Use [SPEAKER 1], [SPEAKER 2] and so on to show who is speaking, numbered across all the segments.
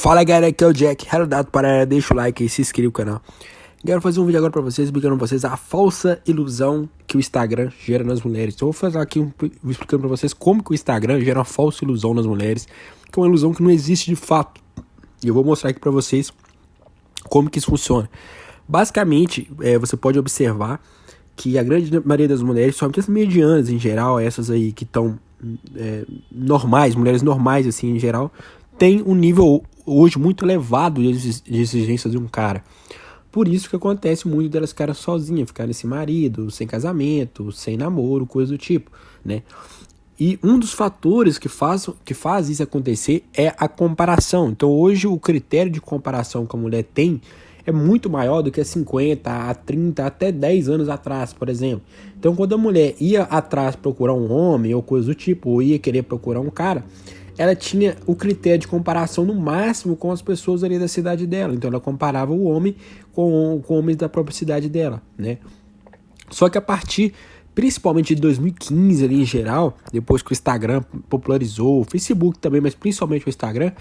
[SPEAKER 1] Fala galera, aqui é o Jack, realidade para deixa o like e se inscreva no canal. Quero fazer um vídeo agora para vocês, explicando para vocês a falsa ilusão que o Instagram gera nas mulheres. Então, eu vou fazer aqui explicando para vocês como que o Instagram gera uma falsa ilusão nas mulheres, que é uma ilusão que não existe de fato. E eu vou mostrar aqui para vocês como que isso funciona. Basicamente, você pode observar que a grande maioria das mulheres, somente as medianas em geral, essas aí que estão normais, mulheres normais assim em geral, tem um nível hoje muito elevado de exigências de um cara. Por isso que acontece muito delas ficarem sozinhas, ficarem sem marido, sem casamento, sem namoro, coisa do tipo, né? E um dos fatores que faz isso acontecer é a comparação. Então hoje o critério de comparação que a mulher tem é muito maior do que há 50, a 30, até 10 anos atrás, por exemplo. Então quando a mulher ia atrás procurar um homem ou coisa do tipo, ou ia querer procurar um cara, ela tinha o critério de comparação no máximo com as pessoas ali da cidade dela. Então ela comparava o homem com homens da própria cidade dela, né? Só que a partir, principalmente de 2015 ali em geral, depois que o Instagram popularizou, o Facebook também, mas principalmente o Instagram,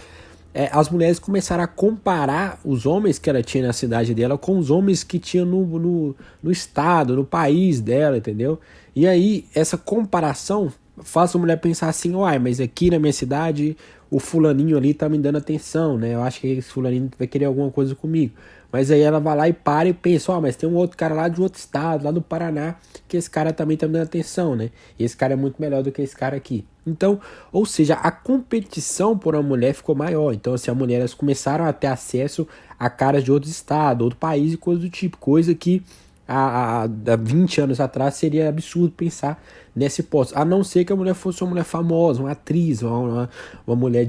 [SPEAKER 1] as mulheres começaram a comparar os homens que ela tinha na cidade dela com os homens que tinha no estado, no país dela, entendeu? E aí, essa comparação faz a mulher pensar assim, uai, mas aqui na minha cidade o fulaninho ali tá me dando atenção, né? Eu acho que esse fulaninho vai querer alguma coisa comigo. Mas aí ela vai lá e para e pensa, mas tem um outro cara lá de outro estado, lá do Paraná, que esse cara também tá me dando atenção, né? E esse cara é muito melhor do que esse cara aqui. Então, ou seja, a competição por uma mulher ficou maior. Então, assim, as mulheres começaram a ter acesso a caras de outro estado, outro país e coisa do tipo. Coisa que há 20 anos atrás seria absurdo pensar nessa hipótese, a não ser que a mulher fosse uma mulher famosa, uma atriz, uma mulher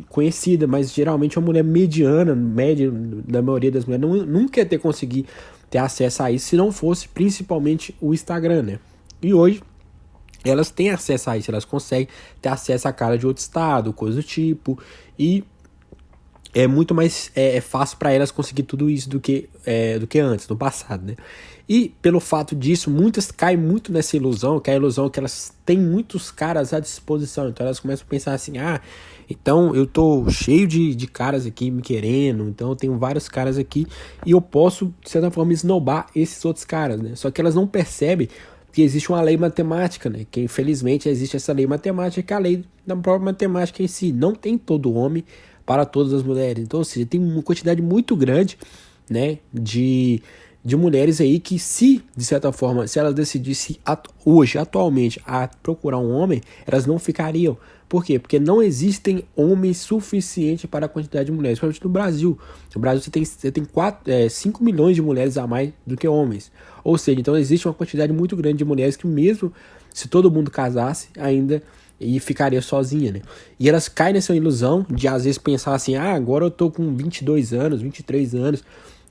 [SPEAKER 1] conhecida, mas geralmente uma mulher mediana, média da maioria das mulheres, nunca ia ter conseguido ter acesso a isso se não fosse principalmente o Instagram, né? E hoje elas têm acesso a isso, elas conseguem ter acesso a cara de outro estado, coisa do tipo, e é muito mais fácil para elas conseguir tudo isso do que antes, no passado, né? E pelo fato disso, muitas caem muito nessa ilusão, que é a ilusão que elas têm muitos caras à disposição. Então elas começam a pensar assim, então eu tô cheio de caras aqui me querendo, então eu tenho vários caras aqui e eu posso, de certa forma, esnobar esses outros caras, né? Só que elas não percebem que existe uma lei matemática, né? Que infelizmente existe essa lei matemática, que é a lei da própria matemática em si. Não tem todo homem para todas as mulheres. Então, ou seja, tem uma quantidade muito grande, né, de mulheres aí que, se, de certa forma, se elas decidissem hoje, atualmente, a procurar um homem, elas não ficariam. Por quê? Porque não existem homens suficientes para a quantidade de mulheres. Principalmente no Brasil. No Brasil você tem 5 milhões de mulheres a mais do que homens. Ou seja, então existe uma quantidade muito grande de mulheres que, mesmo se todo mundo casasse, ainda e ficaria sozinha, né? E elas caem nessa ilusão de às vezes pensar assim, agora eu tô com 22 anos, 23 anos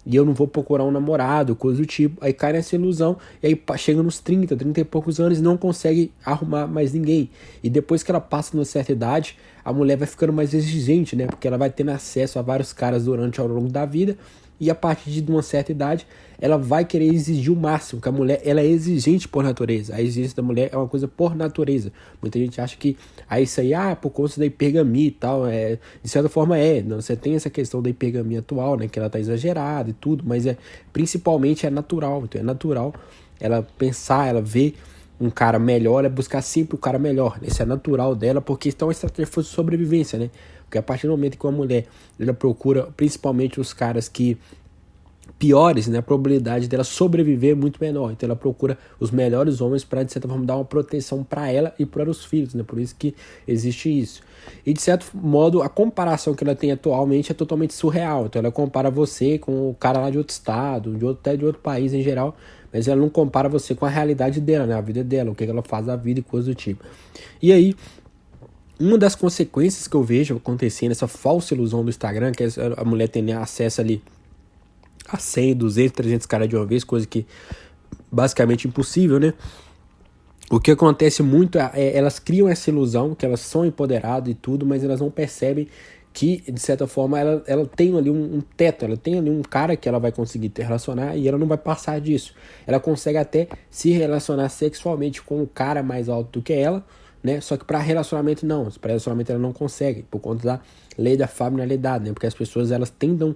[SPEAKER 1] e eu não vou procurar um namorado, coisa do tipo. Aí cai nessa ilusão e aí chega nos 30 e poucos anos e não consegue arrumar mais ninguém. E depois que ela passa numa certa idade, a mulher vai ficando mais exigente, né? Porque ela vai tendo acesso a vários caras ao longo da vida. E a partir de uma certa idade, ela vai querer exigir o máximo, porque a mulher, ela é exigente por natureza. A exigência da mulher é uma coisa por natureza. Muita gente acha que isso aí, por conta da hipergamia e tal, de certa forma não, você tem essa questão da hipergamia atual, né, que ela tá exagerada e tudo, mas principalmente é natural. Então é natural ela pensar, ela ver um cara melhor, é buscar sempre o cara melhor. Isso é natural dela, porque então é uma estratégia de sobrevivência, né? Porque a partir do momento que uma mulher ela procura principalmente os caras que piores, né, a probabilidade dela sobreviver é muito menor. Então ela procura os melhores homens para, de certa forma, dar uma proteção para ela e para os filhos, né? Por isso que existe isso. E de certo modo, a comparação que ela tem atualmente é totalmente surreal. Então ela compara você com o cara lá de outro estado, até de outro país em geral, mas ela não compara você com a realidade dela, né? A vida dela, o que ela faz da vida e coisas do tipo. E aí, uma das consequências que eu vejo acontecendo, essa falsa ilusão do Instagram, que é a mulher tendo acesso ali a 100, 200, 300 caras de uma vez, coisa que basicamente impossível, né? O que acontece muito elas criam essa ilusão que elas são empoderadas e tudo, mas elas não percebem que, de certa forma, ela tem ali um teto, ela tem ali um cara que ela vai conseguir te relacionar e ela não vai passar disso. Ela consegue até se relacionar sexualmente com um cara mais alto do que ela, né? Só que para relacionamento não, para relacionamento ela não consegue, por conta da lei da familiaridade, né? Porque as pessoas elas tendem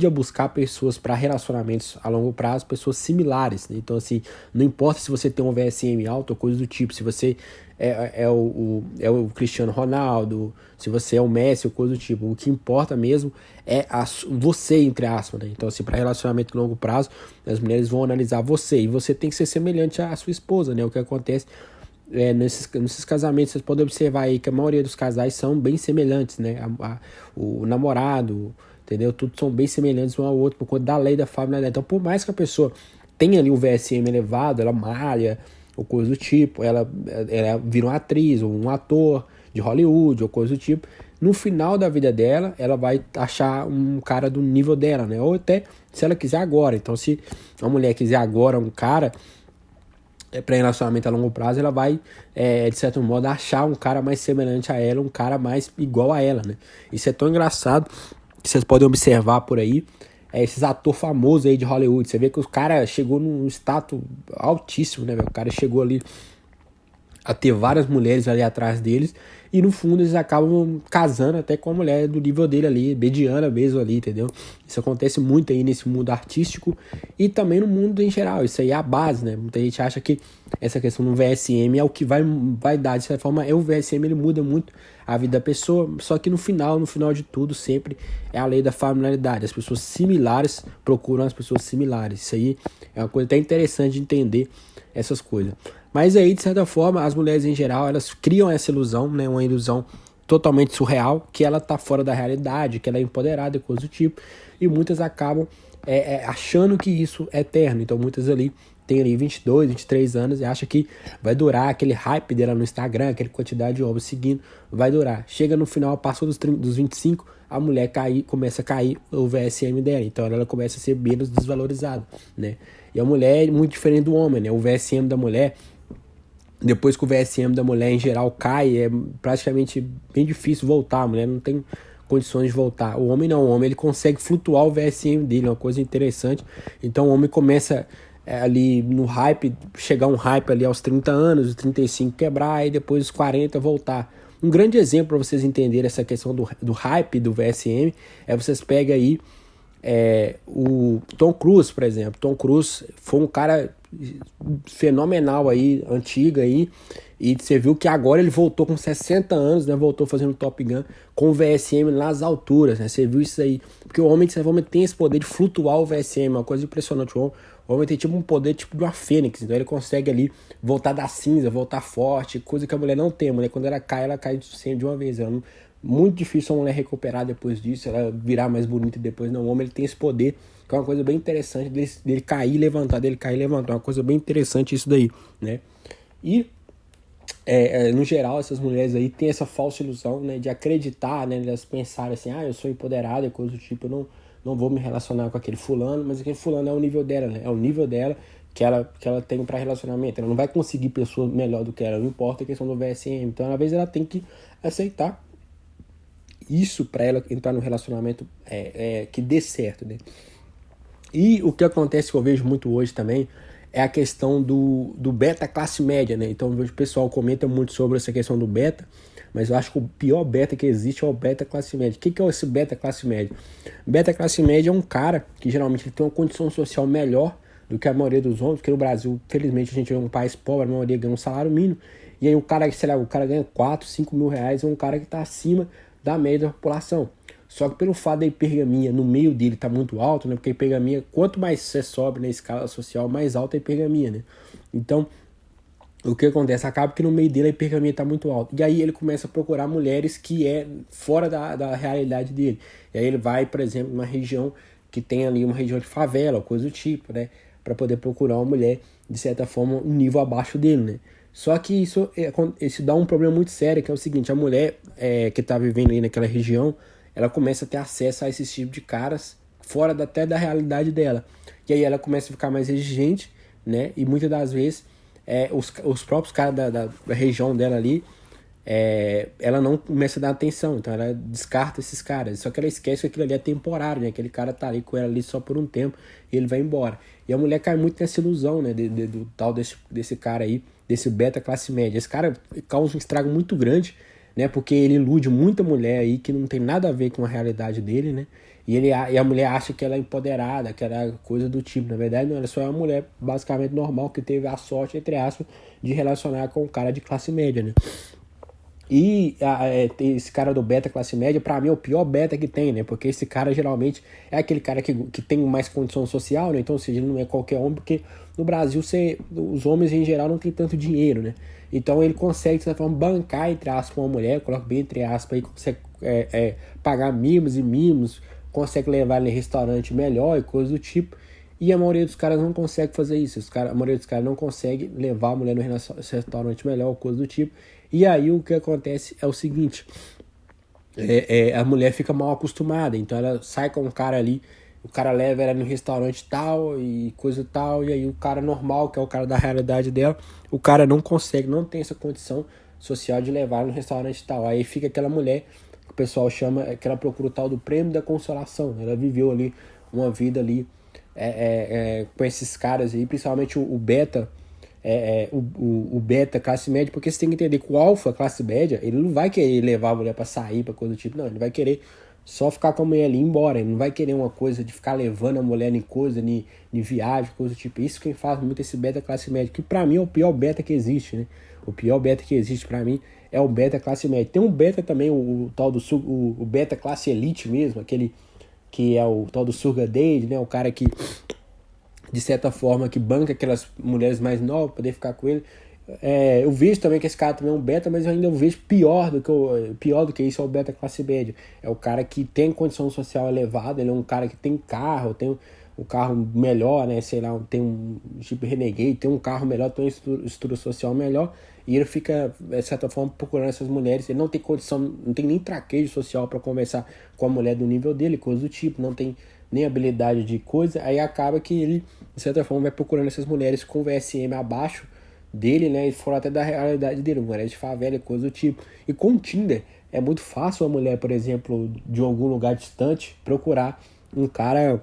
[SPEAKER 1] a buscar pessoas para relacionamentos a longo prazo, pessoas similares, né? Então assim, não importa se você tem um VSM alto ou coisa do tipo, se você é o Cristiano Ronaldo, se você é o Messi ou coisa do tipo, o que importa mesmo é você, entre aspas, né? Então assim, para relacionamento a longo prazo, as mulheres vão analisar você, e você tem que ser semelhante à sua esposa, né? O que acontece nesses casamentos, vocês podem observar aí que a maioria dos casais são bem semelhantes, né? O namorado, entendeu? Tudo são bem semelhantes um ao outro por conta da lei da familiaridade. Então, por mais que a pessoa tenha ali um VSM elevado, ela malha ou coisa do tipo, ela vira uma atriz ou um ator de Hollywood ou coisa do tipo, no final da vida dela, ela vai achar um cara do nível dela, né? Ou até se ela quiser agora. Então, se uma mulher quiser agora um cara para relacionamento a longo prazo, ela vai, de certo modo, achar um cara mais semelhante a ela, um cara mais igual a ela, né? Isso é tão engraçado que vocês podem observar por aí, esses atores famosos aí de Hollywood. Você vê que o cara chegou num status altíssimo, né, velho? O cara chegou ali a ter várias mulheres ali atrás deles, e no fundo eles acabam casando até com a mulher do nível dele ali, mediana mesmo ali, entendeu? Isso acontece muito aí nesse mundo artístico e também no mundo em geral. Isso aí é a base, né? Muita gente acha que essa questão do VSM é o que vai dar, de certa forma. O VSM ele muda muito a vida da pessoa, só que no final de tudo, sempre é a lei da familiaridade. As pessoas similares procuram as pessoas similares. Isso aí é uma coisa até interessante de entender essas coisas. Mas aí, de certa forma, as mulheres em geral, elas criam essa ilusão, né? Uma ilusão totalmente surreal, que ela tá fora da realidade, que ela é empoderada e coisa do tipo. E muitas acabam achando que isso é eterno. Então, muitas ali têm ali 22, 23 anos e acham que vai durar aquele hype dela no Instagram, aquela quantidade de homens seguindo, vai durar. Chega no final, passou dos 25, a mulher começa a cair o VSM dela. Então, ela começa a ser menos desvalorizada, né? E a mulher é muito diferente do homem, né? O VSM da mulher, depois que o VSM da mulher em geral cai, é praticamente bem difícil voltar. A mulher não tem condições de voltar. O homem não, o homem ele consegue flutuar o VSM dele, é uma coisa interessante. Então o homem começa ali no hype, chegar um hype ali aos 30 anos, os 35 quebrar e depois os 40 voltar. Um grande exemplo para vocês entenderem essa questão do hype do VSM é vocês pegam aí o Tom Cruise, por exemplo. Tom Cruise foi um cara fenomenal aí, antigo aí, e você viu que agora ele voltou com 60 anos, né, voltou fazendo Top Gun com o VSM nas alturas, né, você viu isso aí, porque o homem, de certa forma, tem esse poder de flutuar o VSM, uma coisa impressionante. O homem tem tipo um poder tipo de uma fênix, então ele consegue ali voltar da cinza, voltar forte, coisa que a mulher não tem. A mulher, quando ela cai de uma vez. Muito difícil a mulher recuperar depois disso, ela virar mais bonita depois. Não, o homem ele tem esse poder, que é uma coisa bem interessante dele cair e levantar, uma coisa bem interessante isso daí, né? E no geral, essas mulheres aí têm essa falsa ilusão, né, de acreditar, né, de elas pensarem assim, eu sou empoderada e coisa do tipo, eu não vou me relacionar com aquele fulano, mas aquele fulano é o nível dela, né? É o nível dela que ela tem para relacionamento. Ela não vai conseguir pessoa melhor do que ela, não importa a questão do VSM. Então, às vezes, ela tem que aceitar isso para ela entrar no relacionamento que dê certo, né? E o que acontece que eu vejo muito hoje também é a questão do beta classe média, né? Então eu vejo o pessoal comenta muito sobre essa questão do beta, mas eu acho que o pior beta que existe é o beta classe média. O que é esse beta classe média? Beta classe média é um cara que geralmente ele tem uma condição social melhor do que a maioria dos homens, porque no Brasil, felizmente, a gente é um país pobre, a maioria ganha um salário mínimo, e aí o cara ganha 4, 5 mil reais, é um cara que está acima da média da população. Só que pelo fato da hipergamia no meio dele tá muito alto, né? Porque a hipergamia, quanto mais você sobe na escala social, mais alta a hipergamia, né? Então, o que acontece? Acaba que no meio dele a hipergamia tá muito alta. E aí ele começa a procurar mulheres que fora da realidade dele. E aí ele vai, por exemplo, numa região que tem ali uma região de favela, coisa do tipo, né? Para poder procurar uma mulher, de certa forma, um nível abaixo dele, né? Só que isso dá um problema muito sério, que é o seguinte, a mulher que tá vivendo ali naquela região, ela começa a ter acesso a esse tipo de caras fora até da realidade dela. E aí ela começa a ficar mais exigente, né? E muitas das vezes os próprios caras da região dela ali, ela não começa a dar atenção, então ela descarta esses caras. Só que ela esquece que aquilo ali é temporário, né? Aquele cara tá ali com ela ali só por um tempo e ele vai embora. E a mulher cai muito nessa ilusão, né, do tal desse cara aí, desse beta classe média. Esse cara causa um estrago muito grande, né, porque ele ilude muita mulher aí que não tem nada a ver com a realidade dele, né, e a mulher acha que ela é empoderada, que ela é coisa do tipo. Na verdade, não, ela só é uma mulher basicamente normal que teve a sorte, entre aspas, de relacionar com um cara de classe média, né. E esse cara do beta classe média, pra mim, é o pior beta que tem, né? Porque esse cara geralmente é aquele cara que tem mais condição social, né? Então, ou seja, ele não é qualquer homem, porque no Brasil os homens em geral não tem tanto dinheiro, né? Então ele consegue, de certa forma, bancar, entre aspas, uma mulher, coloca bem entre aspas, aí consegue pagar mimos e mimos, consegue levar ele em restaurante melhor e coisas do tipo. E a maioria dos caras não consegue fazer isso. A maioria dos caras não consegue levar a mulher no restaurante melhor, coisa do tipo. E aí o que acontece é o seguinte: a mulher fica mal acostumada. Então ela sai com um cara ali, o cara leva ela no restaurante tal e coisa tal. E aí o cara normal, que é o cara da realidade dela, o cara não consegue, não tem essa condição social de levar ela no restaurante tal. Aí fica aquela mulher que o pessoal chama, que ela procura o tal do prêmio da consolação. Ela viveu ali uma vida ali com esses caras aí, principalmente o beta, o beta classe média, porque você tem que entender que o alfa classe média, ele não vai querer levar a mulher pra sair, pra coisa do tipo, não, ele vai querer só ficar com a mulher ali e ir embora, ele não vai querer uma coisa de ficar levando a mulher em coisa, em viagem, coisa do tipo. Isso quem faz muito esse beta classe média, que pra mim é o pior beta que existe, né? O pior beta que existe pra mim é o beta classe média. Tem um beta também, o tal do o beta classe elite mesmo, aquele que é o tal do Sugar Daddy, né? O cara que, de certa forma, que banca aquelas mulheres mais novas pra poder ficar com ele. Eu vejo também que esse cara também é um beta, mas eu ainda vejo pior do que isso, é o beta classe média. É o cara que tem condição social elevada, ele é um cara que tem carro, tem um carro melhor, né? Sei lá, tem um Jeep Renegade, tem um carro melhor, tem uma estrutura social melhor, e ele fica, de certa forma, procurando essas mulheres. Ele não tem condição, não tem nem traquejo social para conversar com a mulher do nível dele, coisa do tipo, não tem nem habilidade de coisa. Aí acaba que ele, de certa forma, vai procurando essas mulheres com VSM abaixo dele, né? E fora até da realidade dele, mulher de favela e coisa do tipo. E com o Tinder, é muito fácil uma mulher, por exemplo, de algum lugar distante, procurar um cara,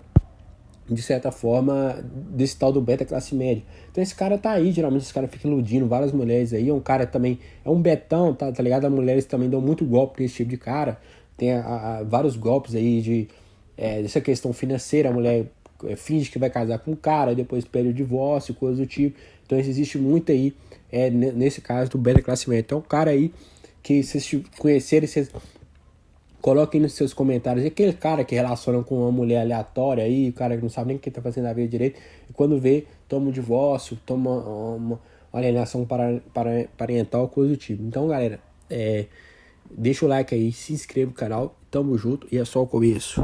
[SPEAKER 1] de certa forma, desse tal do beta classe média. Então esse cara tá aí, geralmente esse cara fica iludindo várias mulheres aí, é um cara também, é um betão, tá ligado? As mulheres também dão muito golpe nesse tipo de cara, tem vários golpes aí dessa questão financeira, a mulher finge que vai casar com um cara, depois pede o divórcio, coisa do tipo. Então existe muito aí, nesse caso do beta classe média. Então o cara aí, que vocês conhecerem, vocês coloquem nos seus comentários. E aquele cara que relaciona com uma mulher aleatória aí, o cara que não sabe nem o que tá fazendo na vida direito, e quando vê, toma um divórcio, toma uma alienação parental, coisa do tipo. Então, galera, deixa o like aí, se inscreva no canal, tamo junto e é só o começo.